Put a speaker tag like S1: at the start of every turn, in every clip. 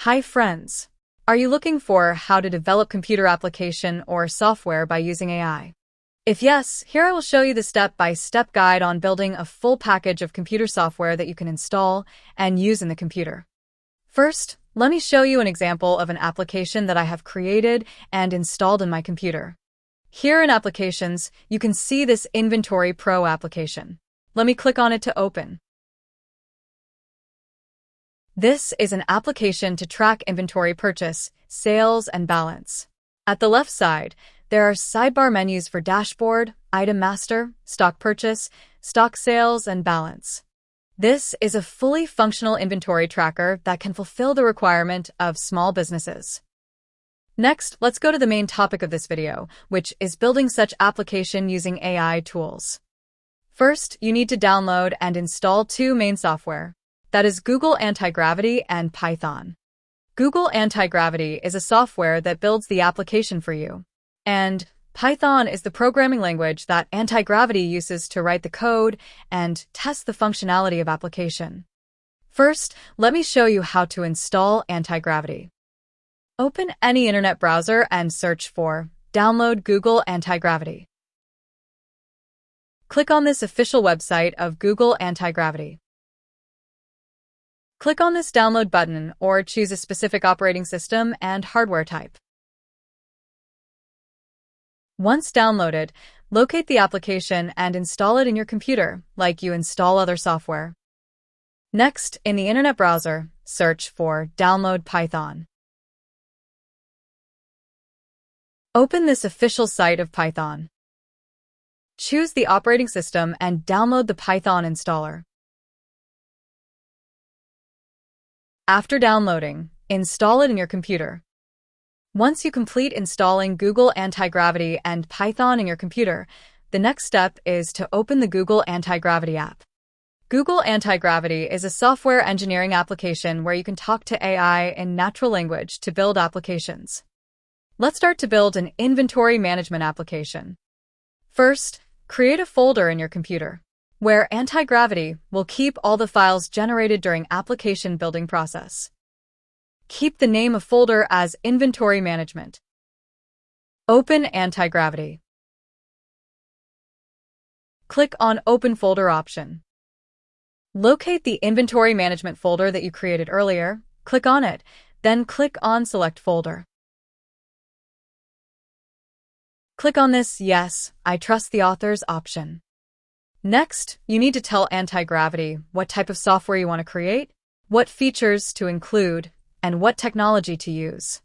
S1: Hi friends! Are you looking for how to develop computer application or software by using AI? If yes, here I will show you the step-by-step guide on building a full package of computer software that you can install and use in the computer. First, let me show you an example of an application that I have created and installed in my computer. Here in Applications, you can see this Inventory Pro application. Let me click on it to open. This is an application to track inventory purchase, sales, and balance. At the left side, there are sidebar menus for dashboard, item master, stock purchase, stock sales, and balance. This is a fully functional inventory tracker that can fulfill the requirement of small businesses. Next, let's go to the main topic of this video, which is building such application using AI tools. First, you need to download and install two main software. That is Google Anti-Gravity and Python. Google Anti-Gravity is a software that builds the application for you, and Python is the programming language that Anti-Gravity uses to write the code and test the functionality of application. First, let me show you how to install Anti-Gravity. Open any internet browser and search for Download Google Anti-Gravity. Click on this official website of Google Anti-Gravity. Click on this download button or choose a specific operating system and hardware type. Once downloaded, locate the application and install it in your computer, like you install other software. Next, in the internet browser, search for Download Python. Open this official site of Python. Choose the operating system and download the Python installer. After downloading, install it in your computer. Once you complete installing Google Anti-Gravity and Python in your computer, the next step is to open the Google Anti-Gravity app. Google Anti-Gravity is a software engineering application where you can talk to AI in natural language to build applications. Let's start to build an inventory management application. First, create a folder in your computer where Anti-Gravity will keep all the files generated during application building process. Keep the name of folder as Inventory Management. Open Anti-Gravity. Click on Open Folder option. Locate the Inventory Management folder that you created earlier, click on it, then click on Select Folder. Click on this Yes, I trust the authors option. Next, you need to tell Anti-Gravity what type of software you want to create, what features to include, and what technology to use.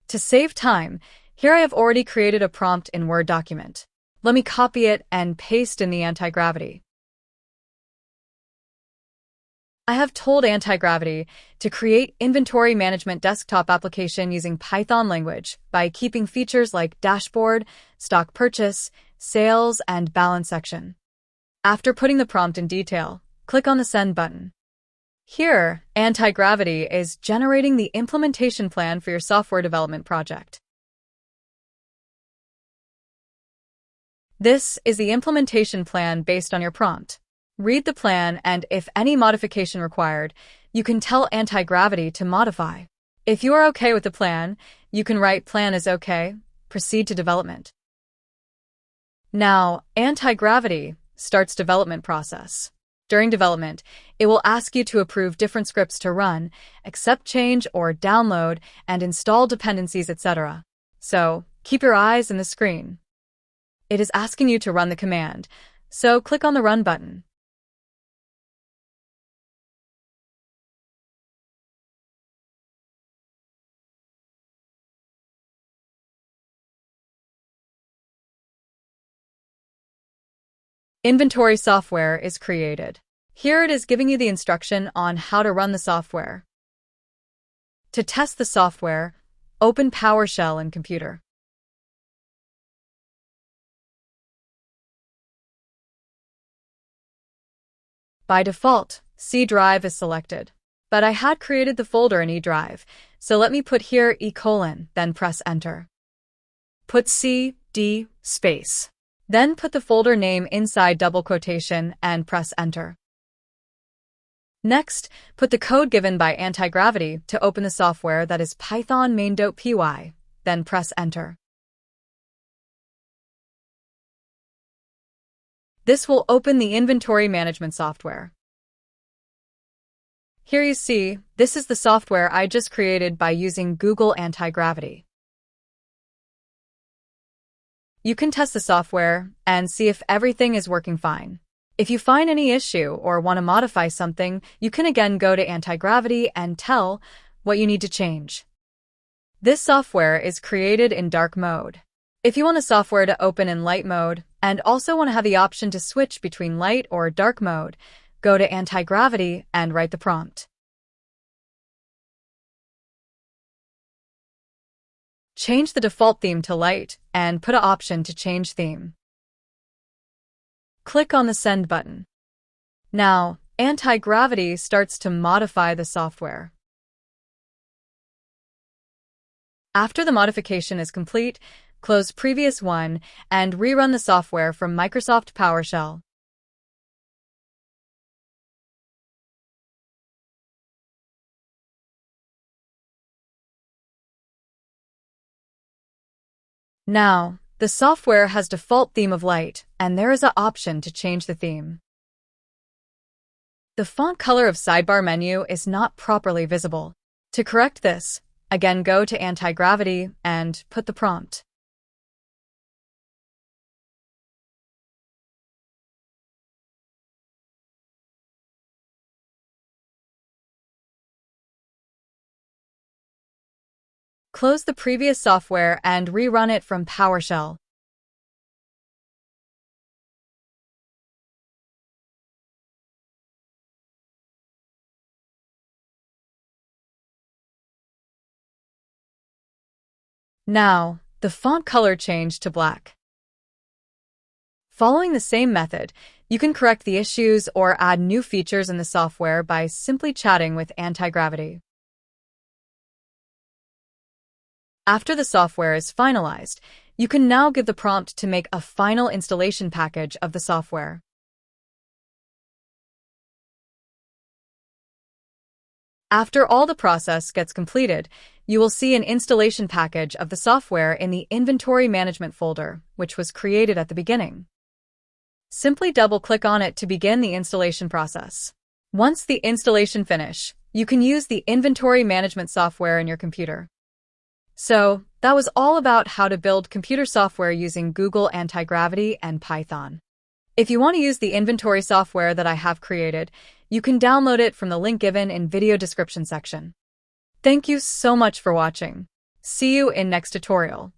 S1: To save time, here I have already created a prompt in Word document. Let me copy it and paste in the Anti-Gravity. I have told Anti-Gravity to create inventory management desktop application using Python language by keeping features like dashboard, stock purchase, sales, and balance section. After putting the prompt in detail, click on the Send button. Here, Anti-Gravity is generating the implementation plan for your software development project. This is the implementation plan based on your prompt. Read the plan, and if any modification required, you can tell Anti-Gravity to modify. If you are okay with the plan, you can write Plan is okay, proceed to development. Now, Anti-Gravity starts development process. During development, it will ask you to approve different scripts to run, accept change or download, and install dependencies, etc. So, keep your eyes on the screen. It is asking you to run the command, so click on the Run button. Inventory software is created. Here it is giving you the instruction on how to run the software. To test the software, open PowerShell in computer. By default, C drive is selected, but I had created the folder in E drive, so let me put here E:, then press Enter. Put C, D, space. Then put the folder name inside double quotation and press Enter. Next, put the code given by anti-gravity to open the software, that is Python main.py, then press enter. This will open the inventory management software. Here you see, this is the software I just created by using Google Anti-Gravity. You can test the software and see if everything is working fine. If you find any issue or want to modify something, you can again go to Anti-Gravity and tell what you need to change. This software is created in dark mode. If you want the software to open in light mode and also want to have the option to switch between light or dark mode, go to Anti-Gravity and write the prompt. Change the default theme to light and put an option to change theme. Click on the Send button. Now, Anti-Gravity starts to modify the software. After the modification is complete, close previous one and rerun the software from Microsoft PowerShell. Now, the software has default theme of light, and there is an option to change the theme. The font color of sidebar menu is not properly visible. To correct this, again go to Anti-Gravity and put the prompt. Close the previous software and rerun it from PowerShell. Now, the font color changed to black. Following the same method, you can correct the issues or add new features in the software by simply chatting with Anti-Gravity. After the software is finalized, you can now give the prompt to make a final installation package of the software. After all the process gets completed, you will see an installation package of the software in the Inventory Management folder, which was created at the beginning. Simply double-click on it to begin the installation process. Once the installation finishes, you can use the Inventory Management software in your computer. So, that was all about how to build computer software using Google Anti-Gravity and Python. If you want to use the inventory software that I have created, you can download it from the link given in video description section. Thank you so much for watching. See you in next tutorial.